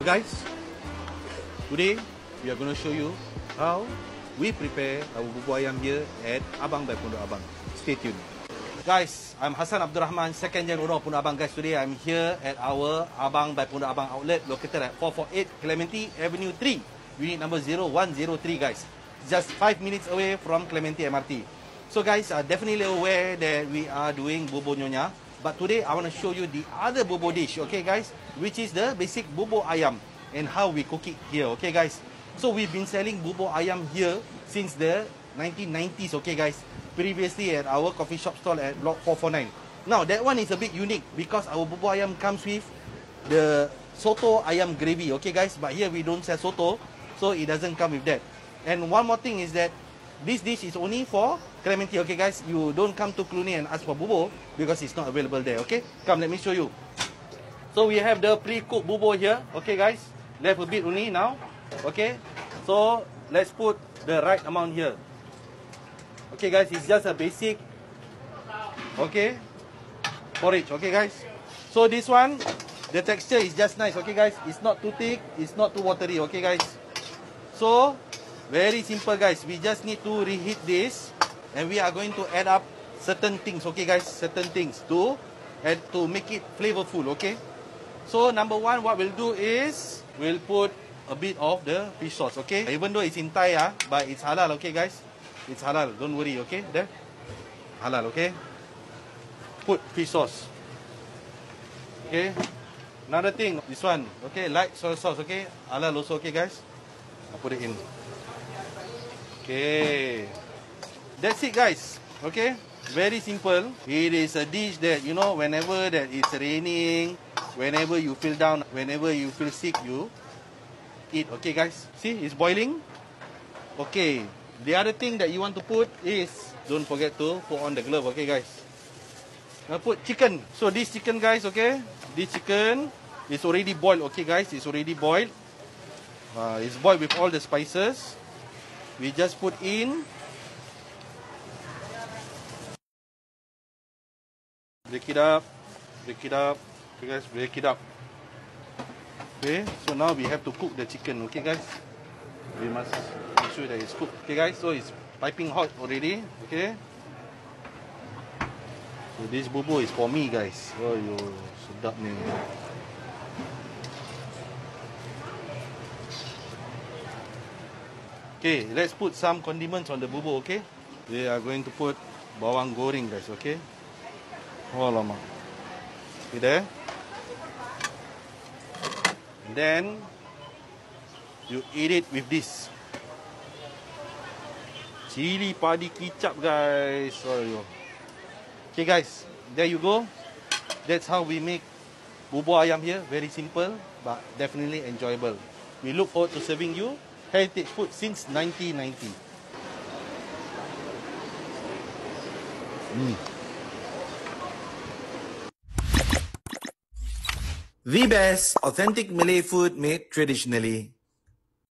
Guys, today we are going to show you how we prepare our bubur ayam here at Abang by Pondok Abang. Stay tuned. Guys, I'm Hassan Abdul Rahman, second gen owner of Pondok Abang. Guys, today I'm here at our Abang by Pondok Abang outlet located at 448 Clementi Avenue 3, unit number 0103, guys. Just 5 minutes away from Clementi MRT. So guys, are definitely aware that we are doing bubur nyonya. But today I want to show you the other bubur dish, okay guys, which is the basic bubur ayam and how we cook it here, okay guys. So we've been selling bubur ayam here since the 1990s, okay guys. Previously at our coffee shop stall at block 449. Now that one is a bit unique because our bubur ayam comes with the soto ayam gravy, okay guys. But here we don't sell soto, so it doesn't come with that. And one more thing is that this dish is only for Clementi, okay guys. You don't come to Cluny and ask for bubur because it's not available there, okay. Come, let me show you. So we have the pre-cooked bubur here, okay guys. Left a bit only now, okay. So let's put the right amount here. Okay guys, it's just a basic, okay, porridge, okay guys. So this one, the texture is just nice, okay guys. It's not too thick, it's not too watery, okay guys. So very simple guys, we just need to reheat this and we are going to add up certain things, okay guys, certain things to make it flavorful, okay. So number one, what we'll do is we'll put a bit of the fish sauce, okay. Even though it's in Thai, but it's halal, okay guys. It's halal, don't worry, okay. There, halal, okay. Put fish sauce, okay. Another thing, this one, okay, light soy sauce, okay. Halal also, okay guys. I'll put it in. Okay, that's it guys, okay. Very simple. It is a dish that, you know, whenever that it's raining, whenever you feel down, whenever you feel sick, you eat, okay guys. See, it's boiling. Okay, the other thing that you want to put is, don't forget to put on the glove, okay guys. Now put chicken. So this chicken guys, okay, this chicken is already boiled, okay guys. It's already boiled. It's boiled with all the spices. We just put in. Break it up. Break it up. Okay guys, break it up. Okay, so now we have to cook the chicken, okay guys. We must make sure that it's cooked. Okay guys, so it's piping hot already, okay. So this bubur is for me guys. Oh yo, sedap ni. Okay, let's put some condiments on the bubur, okay. We are going to put bawang goreng guys, okay. Oh lama. Okay there. And then you eat it with this chili padi kicap guys. Oh yo. Okay guys, there you go. That's how we make bubur ayam here. Very simple but definitely enjoyable. We look forward to serving you heritage food since 1990. The best authentic Malay food made traditionally.